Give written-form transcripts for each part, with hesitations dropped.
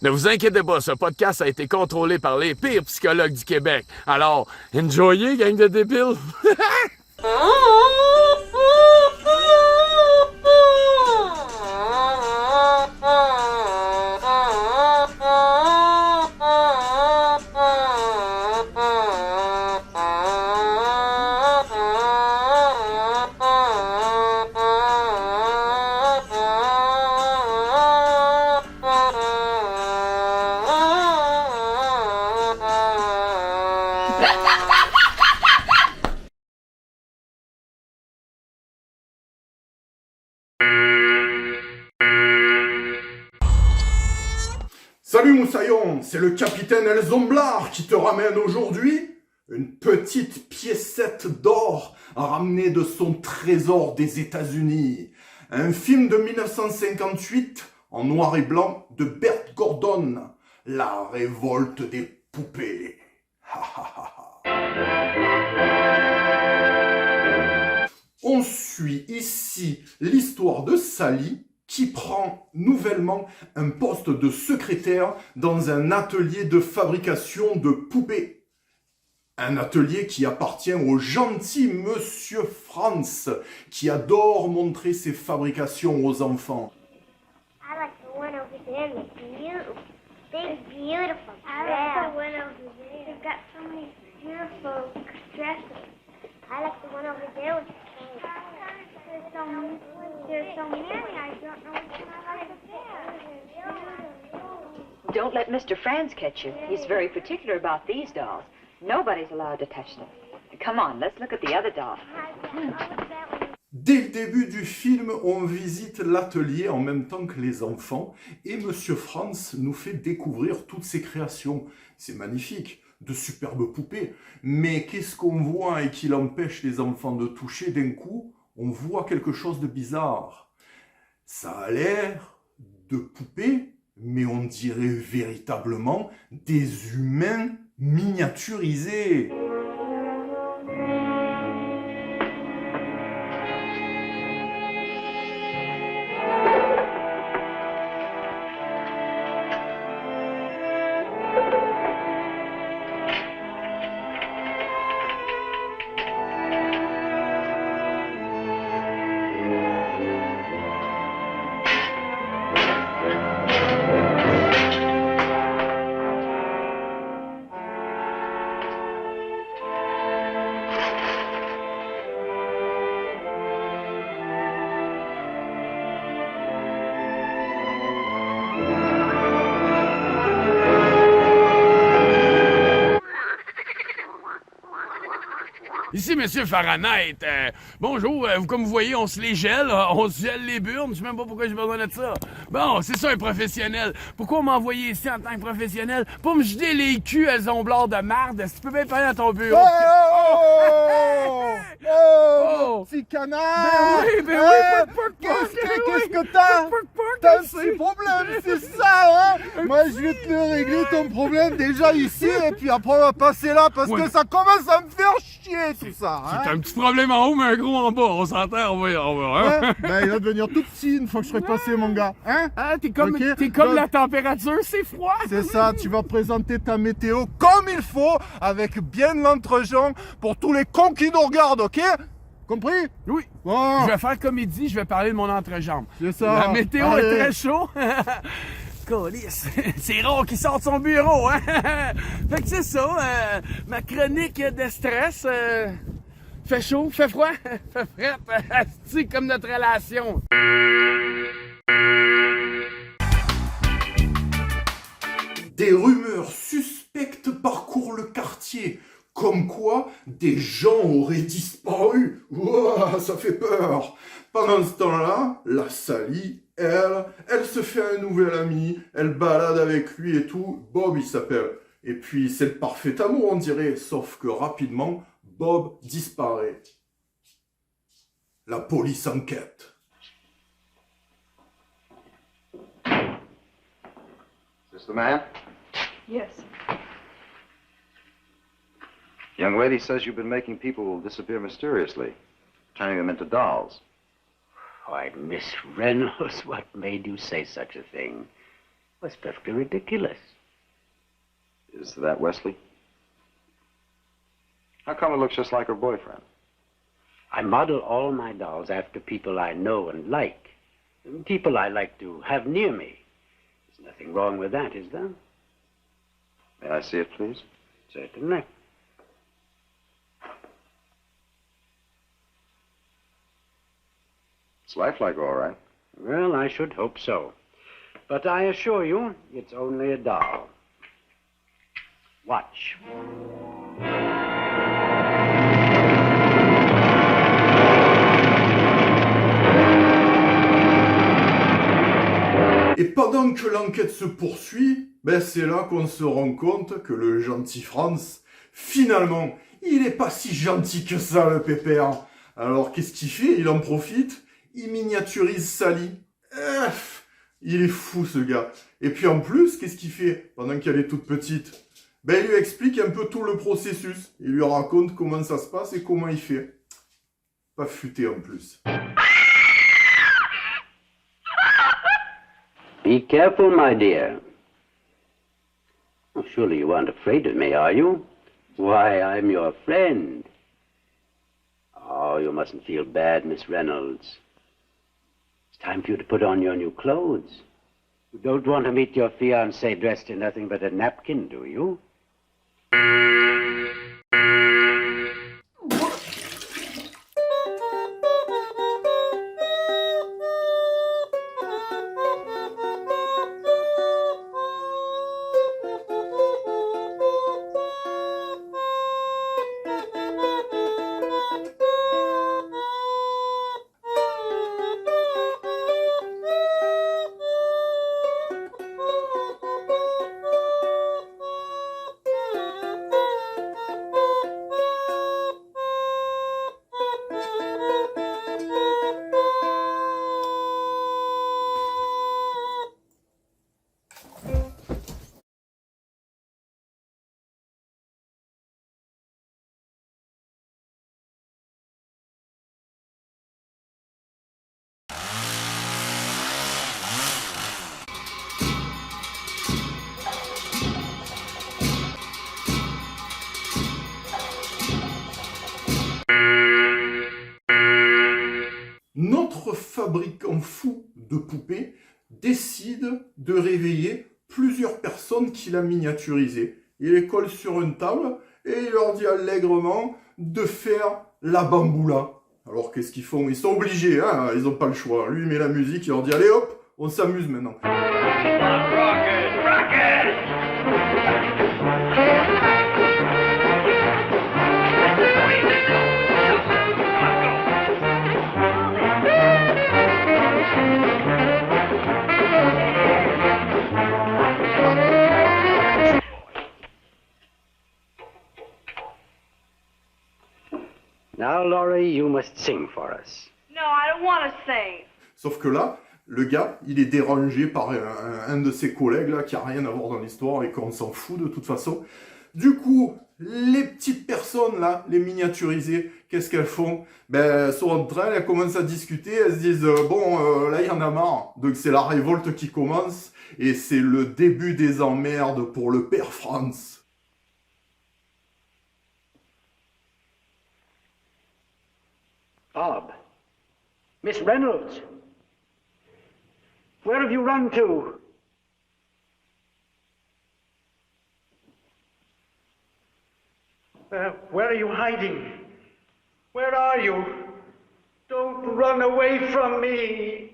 Ne vous inquiétez pas, ce podcast a été contrôlé par les pires psychologues du Québec. Alors, enjoyez, gang de débiles! Salut Moussaillon, c'est le capitaine Elzomblard qui te ramène aujourd'hui une petite piécette d'or ramenée de son trésor des États-Unis. Un film de 1958 en noir et blanc de Bert Gordon, La révolte des poupées. On suit ici l'histoire de Sally, qui prend nouvellement un poste de secrétaire dans un atelier de fabrication de poupées. Un atelier qui appartient au gentil Monsieur Franz, qui adore montrer ses fabrications aux enfants. I like the one over there. It's beautiful. Big, beautiful. I like the one over there. They've got so many beautiful dresses. I like the one over there with the cane. There's so many. I don't know which one I like the best. Don't let Mr. Franz catch you. He's very particular about these dolls. Nobody's allowed to touch them. Come on, let's look at the other doll. Dès le début du film, on visite l'atelier en même temps que les enfants et Monsieur Franz nous fait découvrir toutes ses créations. C'est magnifique, de superbes poupées. Mais qu'est-ce qu'on voit et qui l'empêche les enfants de toucher d'un coup? On voit quelque chose de bizarre. Ça a l'air de poupées, mais on dirait véritablement des humains miniaturisés. Ici, Monsieur Fahrenheit. Bonjour, comme vous voyez, on se les gèle, on se gèle les burnes, je sais même pas pourquoi j'ai besoin de ça. Bon, c'est ça un professionnel. Pourquoi on m'a envoyé ici en tant que professionnel? Pour me jeter les culs à zomblard de marde. Si tu peux bien parler dans ton bureau. Petit canard! Ben oui, Qu'est-ce que t'as? T'as un petit problème, c'est ça, hein? Moi, je vais te le régler ton problème déjà ici, et puis après, on va passer là, parce que ça commence à me faire chier, tout ça, hein? T'as un petit problème en haut, mais un gros en bas. On s'entend, on va, hein? Ouais, ben, il va devenir tout petit une fois que je serai passé, mon gars, hein? Ah, t'es comme Donc, la température, c'est froid. C'est ça, tu vas présenter ta météo comme il faut, avec bien de l'entre-jambe, pour tous les cons qui nous regardent, ok? Compris? Oui. Bon. Je vais faire comme il dit, je vais parler de mon entrejambe. C'est ça. La météo Allez. est très chaud. Colisse, c'est rare qu'il sorte de son bureau, hein? Fait que c'est ça, ma chronique de stress. Fait chaud, fait froid, fait fret, c'est comme notre relation. Des rumeurs suspectes parcourent le quartier, comme quoi des gens auraient disparu. Ouah, ça fait peur. Pendant ce temps-là, la Sally, elle se fait un nouvel ami, elle balade avec lui et tout. Bob, il s'appelle. Et puis, c'est le parfait amour, on dirait, sauf que rapidement, Bob disparaît. La police enquête. Is this the man? Yes. Young lady says you've been making people disappear mysteriously, turning them into dolls. Why, Miss Reynolds, what made you say such a thing? Well, it's perfectly ridiculous. Is that Wesley? How come it looks just like her boyfriend? I model all my dolls after people I know and like. People I like to have near me. There's nothing wrong with that, is there? May I see it, please? Certainly. It's lifelike, all right. Well, I should hope so. But I assure you, it's only a doll. Watch. Et pendant que l'enquête se poursuit, ben c'est là qu'on se rend compte que le gentil Franz, finalement, il est pas si gentil que ça, le pépère. Alors qu'est-ce qu'il fait? Il en profite, il miniaturise Sally. Il est fou, ce gars. Et puis en plus, qu'est-ce qu'il fait pendant qu'elle est toute petite? Ben il lui explique un peu tout le processus. Il lui raconte comment ça se passe et comment il fait. Pas futé en plus. Be careful, my dear. Oh, surely you aren't afraid of me, are you? Why, I'm your friend. Oh, you mustn't feel bad, Miss Reynolds. It's time for you to put on your new clothes. You don't want to meet your fiancé dressed in nothing but a napkin, do you? Notre fabricant fou de poupées décide de réveiller plusieurs personnes qu'il a miniaturisées. Il les colle sur une table et il leur dit allègrement de faire la bamboula. Alors qu'est-ce qu'ils font? Ils sont obligés, hein, ils n'ont pas le choix. Lui il met la musique, il leur dit allez hop, on s'amuse maintenant. Now, Laurie, you must sing for us. No, I don't want to sing. Sauf que là, le gars, il est dérangé par un de ses collègues là qui a rien à voir dans l'histoire et qu'on s'en fout de toute façon. Du coup, les petites personnes là, les miniaturisées, qu'est-ce qu'elles font? Ben, elles sont en train, elles commencent à discuter, elles se disent bon, là il y en a marre. Donc c'est la révolte qui commence et c'est le début des emmerdes pour le père Franz. Bob. Miss Reynolds. Where have you run to? Where are you hiding? Where are you? Don't run away from me.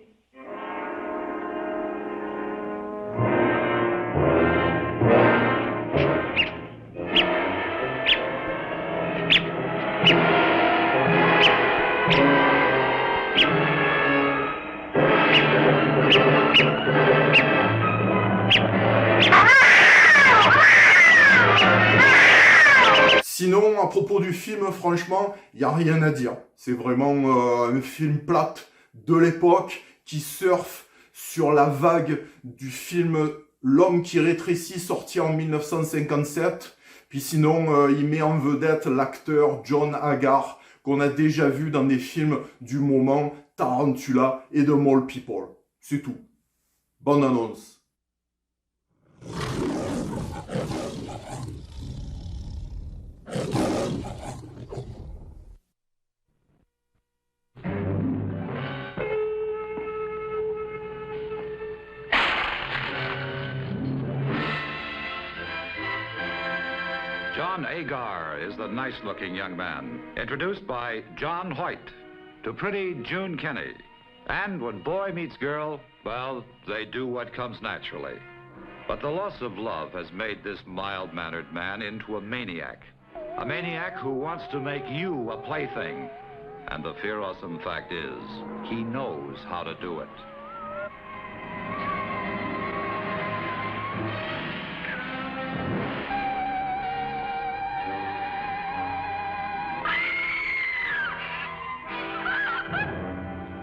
Sinon, à propos du film, franchement, il n'y a rien à dire. C'est vraiment un film plate de l'époque qui surfe sur la vague du film L'homme qui rétrécit, sorti en 1957. Puis sinon, il met en vedette l'acteur John Haggard, qu'on a déjà vu dans des films du moment, Tarantula et The Mole People. C'est tout. Bonne annonce. John Agar is the nice-looking young man, introduced by John Hoyt to pretty June Kenny. And when boy meets girl, well, they do what comes naturally. But the loss of love has made this mild-mannered man into a maniac who wants to make you a plaything. And the fearsome fact is, he knows how to do it.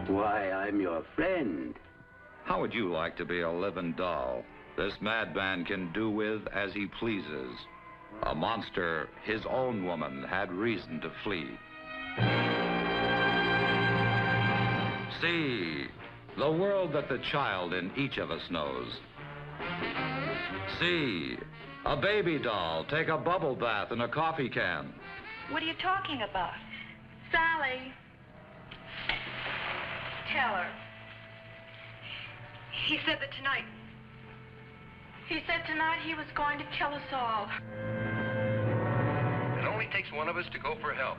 Why, I'm your friend. How would you like to be a living doll this madman can do with as he pleases? A monster his own woman had reason to flee. See, the world that the child in each of us knows. See, a baby doll take a bubble bath in a coffee can. What are you talking about? Sally. Tell her. He said that tonight. He said tonight he was going to kill us all. It only takes one of us to go for help.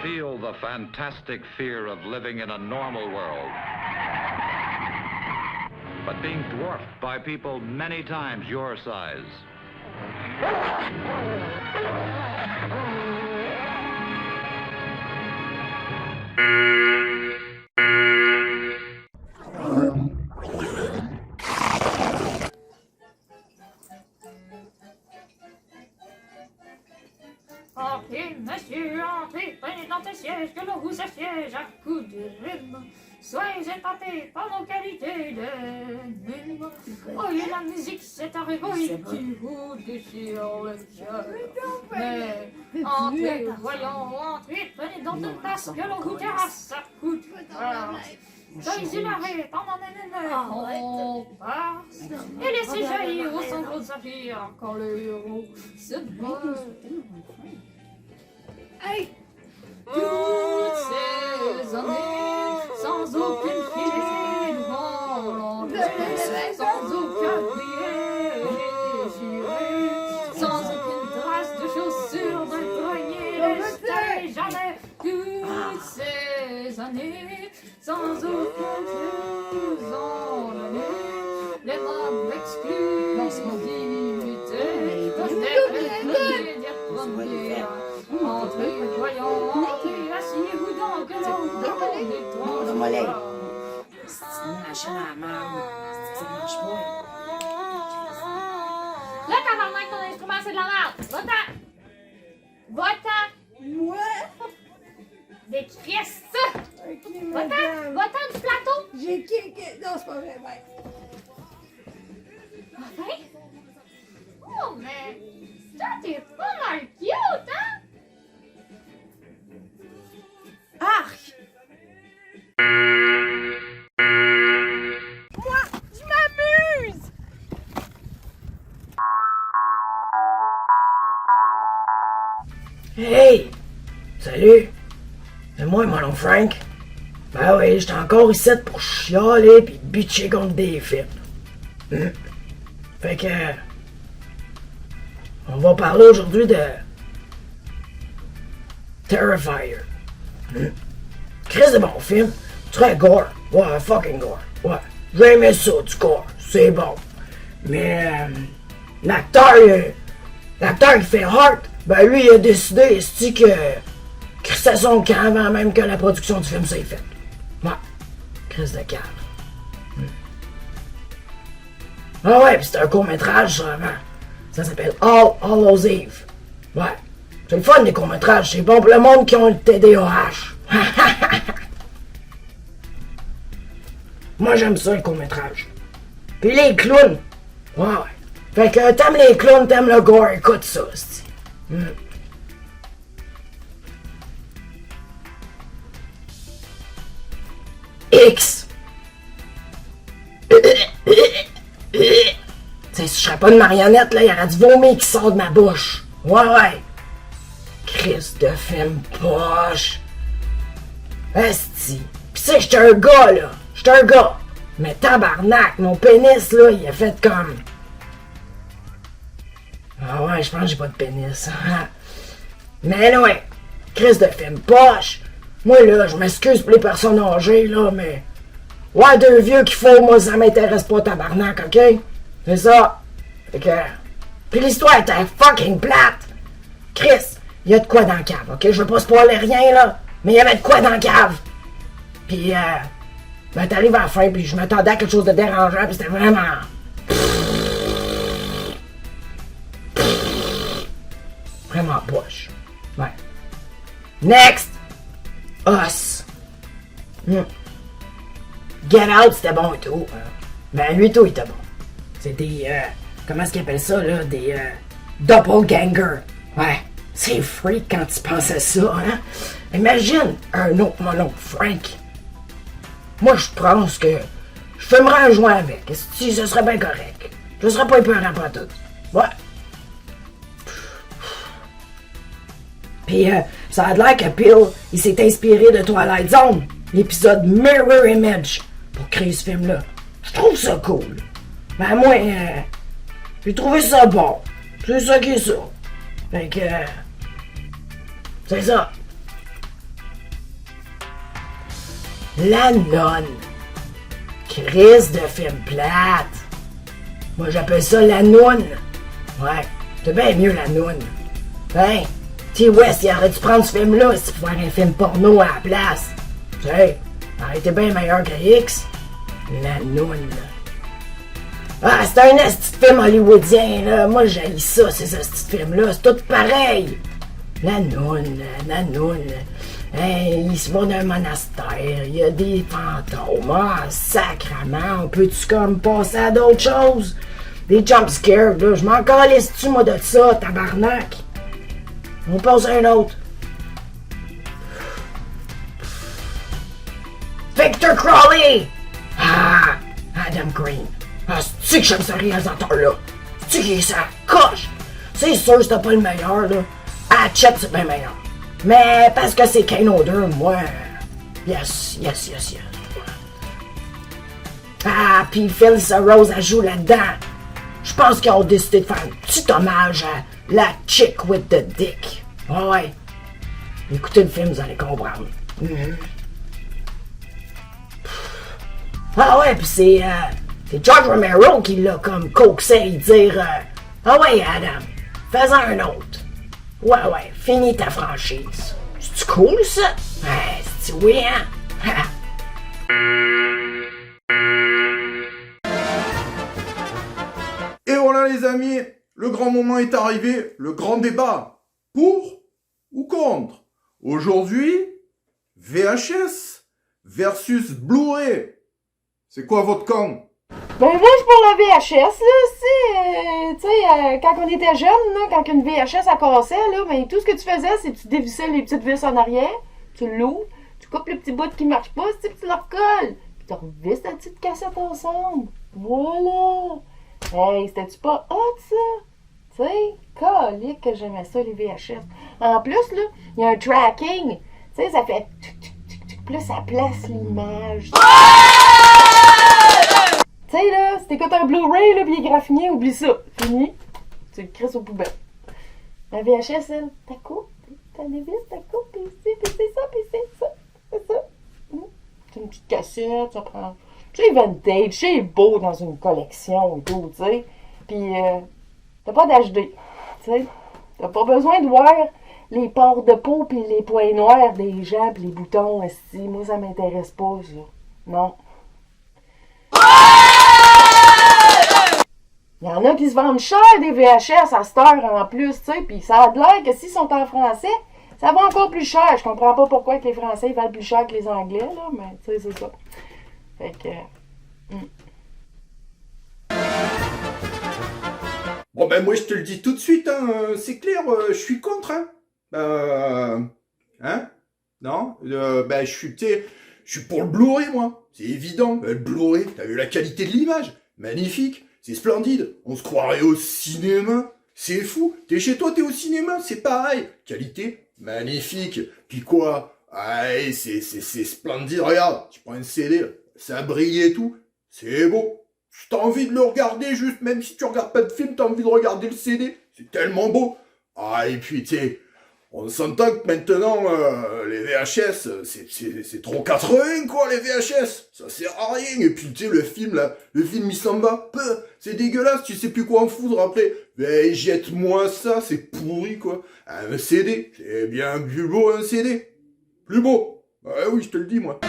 Feel the fantastic fear of living in a normal world, but being dwarfed by people many times your size. Entrez, monsieur, entrez, prenez dans tes sièges, que l'on vous assiège à coups de rhume. Soyez épatés par nos qualités de mime. Oyez la musique, c'est un réveil qui vous déchire le cœur. Mais entrez, voyons, entrez, prenez dans une tasse, que l'on vous terrasse à coups de force. Soyez hilarés, on passe. Et laissez jaillir au sang de saphir quand le héros se bat. Hey! Toutes ces années, sans aucune fille volontaire, sans aucun prier déchiré, sans aucune trace de chaussures d'un poignet resté jamais. Toutes ces années, sans aucun chose en année, les mobs exclusivité, peut-être dire premier. Entrez, voyons, entrez, asseyez-vous donc, que l'on détend. Donne-moi l'œil. C'est une machine à la marde. Ça marche pas. Là, tabarnak, ton instrument, c'est de la merde. Va-t'en. Va-t'en. Moi? Des Christ. Va-t'en. Va-t'en du plateau. J'ai kické. Non, c'est pas vrai, ouais. Enfin? Oh, mais ça, t'es pas mal cute, hein? Arc! Moi, je m'amuse! Hey! Salut! C'est moi, mon nom Frank. Ben oui, j'étais encore ici pour chialer pis bitcher contre des films. Fait que... on va parler aujourd'hui de... Terrifier. Chris de bon film. Très gore. Ouais, fucking gore. Ouais. J'aimais ça, du gore. C'est bon. Mais... l'acteur qui fait Heart, ben lui, il a décidé, est-ce que... crissait son camp avant même que la production du film s'est faite. Ouais. Chris de cave. Ah ouais, pis c'est un court-métrage, sûrement. Ça s'appelle All Hallows Eve. Ouais. C'est le fun des courts-métrages, c'est bon pour le monde qui ont le TDAH. Moi j'aime ça, le court-métrage. Puis les clowns. Ouais. Fait que t'aimes les clowns, t'aimes le gore, écoute ça, c'ti. X. T'sais, si je serais pas une marionnette, là, il y aurait du vomi qui sort de ma bouche. Ouais. Christ de film poche. Asti. Pis tu sais, j'étais un gars, là. J'étais un gars. Mais tabarnak, mon pénis, là, il a fait comme... Ah ouais, je pense que j'ai pas de pénis. Mais là, ouais. Christ de film poche. Moi, là, je m'excuse pour les personnes âgées, là, mais... Ouais, deux vieux qu'il faut, moi, ça m'intéresse pas, tabarnak, ok? C'est ça. Fait que... Puis l'histoire était fucking plate. Chris, il y a de quoi dans la cave, ok? Je veux pas spoiler rien, là, mais il y avait de quoi dans la cave. Puis, ben, t'arrives à la fin, puis je m'attendais à quelque chose de dérangeant, puis c'était vraiment... Vraiment poche. Ouais. Next! Us. Get Out, c'était bon et tout. Ben, lui tout, il était bon. C'est des... comment est-ce qu'ils appellent ça, là? Des... doppelganger. Ouais. C'est freak quand tu penses à ça, hein? Imagine un autre mon oncle Frank. Moi, je pense que je fumerais un joint avec. Si ce serait bien correct. Je serais pas épeurant pour tout. Ouais. Puis, ça a l'air que Bill, il s'est inspiré de Twilight Zone, l'épisode Mirror Image, pour créer ce film-là. Je trouve ça cool. Ben, moi, j'ai trouvé ça bon. C'est ça qui est ça. Fait que... c'est ça. La nonne. Crise de film plate. Moi, j'appelle ça la noune. Ouais, c'est bien mieux la noune. Ben, T-West, il aurait dû prendre ce film-là si pour faire un film porno à la place. Tu sais, ça aurait été bien meilleur que X. La noune. Ah, c'est un esti de film hollywoodien, là. Moi, j'haïs ça, ces esti de films-là. C'est tout pareil. La noune. Hey, il se va d'un monastère. Il y a des fantômes. Ah, sacrement. On peut-tu comme passer à d'autres choses? Des jumpscares, là. Je m'en calisse-tu, moi, de ça, tabarnak? On passe à un autre. Victor Crowley! Ah, Adam Green. Ah, c'est-tu que j'aime ce réalisateur-là? C'est-tu qu'il est sa coche? C'est sûr que c'était pas le meilleur, là. Hatchet, c'est bien meilleur. Mais parce que c'est Kano 2, moi... Yes. Ah, pis Phil Rose, elle joue là-dedans. Je pense qu'ils ont décidé de faire un petit hommage à la chick with the dick. Ouais. Écoutez le film, vous allez comprendre. Ah ouais, pis c'est George Romero qui l'a comme coaxé et dire ah ouais, Adam, fais-en un autre. Ouais, finis ta franchise. C'est-tu cool, ça? Ouais, c'est-tu oui, hein? Et voilà les amis, le grand moment est arrivé, le grand débat. Pour ou contre? Aujourd'hui, VHS versus Blu-ray. C'est quoi votre camp? Ben moi, je suis pour la VHS, là, tu sais, quand on était jeunes, là, quand une VHS a cassé, là, ben tout ce que tu faisais, c'est que tu dévissais les petites vis en arrière, tu l'ouvres, tu coupes le petit bout qui marche pas, puis tu le recolles, puis tu revisses ta petite cassette ensemble. Voilà! Hey, c'était-tu pas hot, ça? Tu sais, calique que j'aimais ça, les VHS. En plus, là, il y a un tracking. Tu sais, ça fait tuc, puis là, ça place l'image. Tu sais, là, si t'écoutes un Blu-ray, là, pis il est graffiné, oublie ça. Fini. Tu le crisses aux poubelles. La VHS, elle, t'as coupé, t'as des vis, t'as coupé, pis c'est ça, pis c'est ça. C'est ça. C'est une petite cassette, ça prend... C'est vintage, c'est beau dans une collection et tout, tu sais. Pis, t'as pas d'HD, tu sais. T'as pas besoin de voir les pores de peau pis les points noirs des gens pis les boutons, esti. Moi, ça m'intéresse pas, ça. Non. Il y en a qui se vendent cher des VHS à cette heure en plus, tu sais, pis ça a l'air que s'ils sont en français, ça va encore plus cher. Je comprends pas pourquoi que les Français ils valent plus cher que les Anglais, là, mais tu sais, c'est ça. Fait que... Ben moi je te le dis tout de suite, hein, c'est clair, je suis contre, hein. Hein? Non? Ben je suis pour le Blu-ray, moi. C'est évident. Le Blu-ray, t'as vu la qualité de l'image? Magnifique. C'est splendide. On se croirait au cinéma. C'est fou. T'es chez toi, t'es au cinéma, c'est pareil. Qualité magnifique. Puis quoi? Ah, c'est splendide. Regarde, tu prends un CD, ça brille et tout. C'est beau. T'as envie de le regarder juste, même si tu regardes pas de film, t'as envie de regarder le CD. C'est tellement beau. Ah, et puis, tu sais, on s'entend que maintenant, les VHS, c'est trop 80, quoi, les VHS. Ça sert à rien. Et puis, tu sais, le film, il s'en va. C'est dégueulasse, tu sais plus quoi en foutre après. Mais jette-moi ça, c'est pourri, quoi. Un CD, c'est bien plus beau, un CD. Plus beau. Ah oui, je te le dis, moi.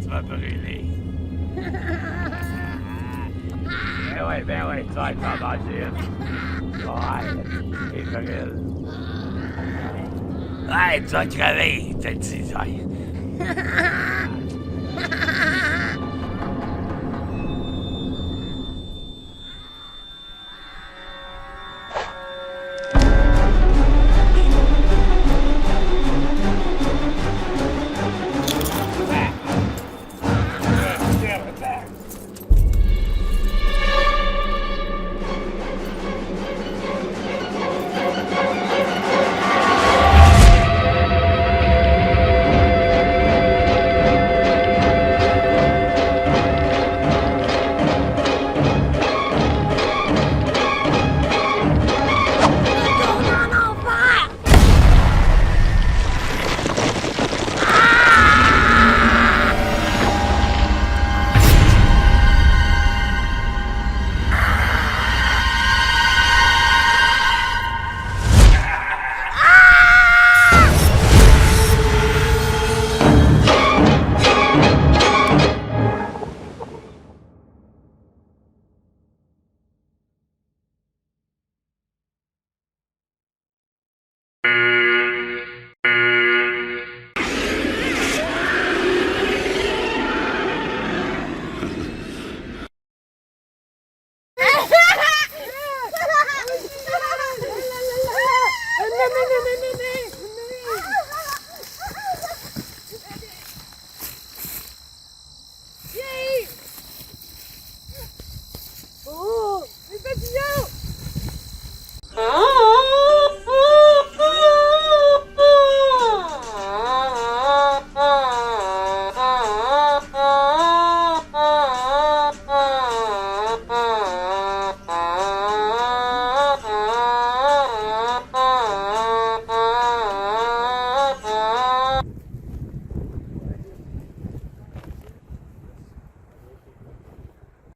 Tu vas brûler. Ben oui, tu vas être en danger. Ouais, et brûle. Ouais, tu vas crever, je te le dis, ouais.